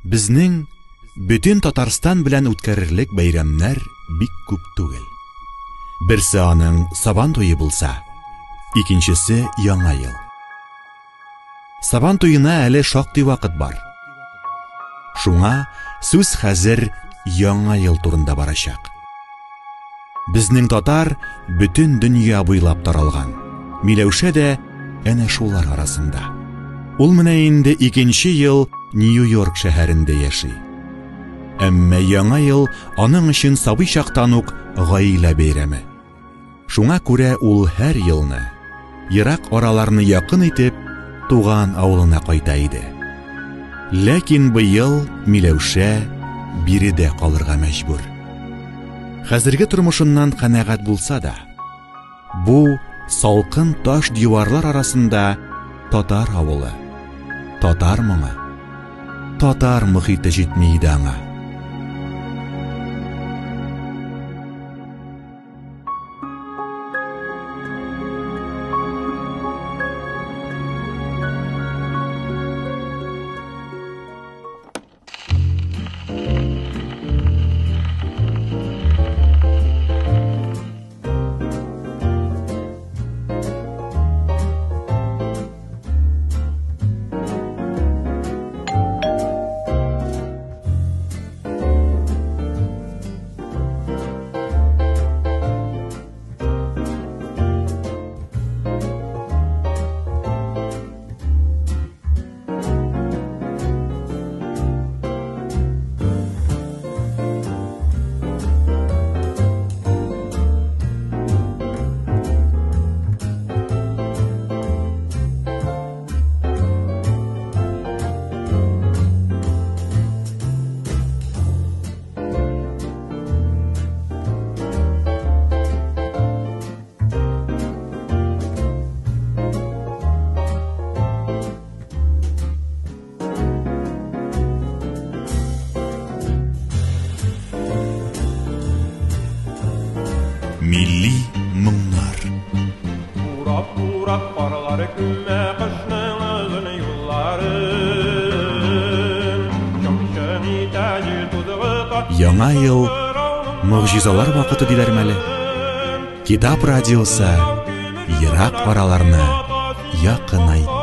Безнең бөтен Татарстан белән үткәрерлек бәйрәмнәр бик күп түгел. Берсе аның Сабан туе булса, икенчесе Яңа ел. Сабан туена әле шактый вакыт бар. Шуңа сүз хәзер Яңа ел турында барачак. Безнең татар бөтен дөнья буйлап таралган. Миләүшә дә әнә шулар арасында. Ул менә инде икенче ел Нью-Йорк шәһәрендә яши. Әмма Яңа ел аның өчен сабый чактан ук гаилә бәйрәме. Шуңа күрә ул һәр елны, ерак араларны якын итеп, туган авылына кайта иде. Ләкин быел Миләүшә биредә калырга мәҗбүр. Хәзерге тормышыннан канәгать булса да, бу салкын таш диварлар арасында татар авылы, татар моңы, татар мөхите җитми иде аңа. Milli моңнар. Урап баралар күлмә кышның озын юлларын. Шамшын итәҗил тузгы. Яңа ел мөгъҗизалар вакыты диләр мәле. Китап радиосы ерак араларны якынайтты.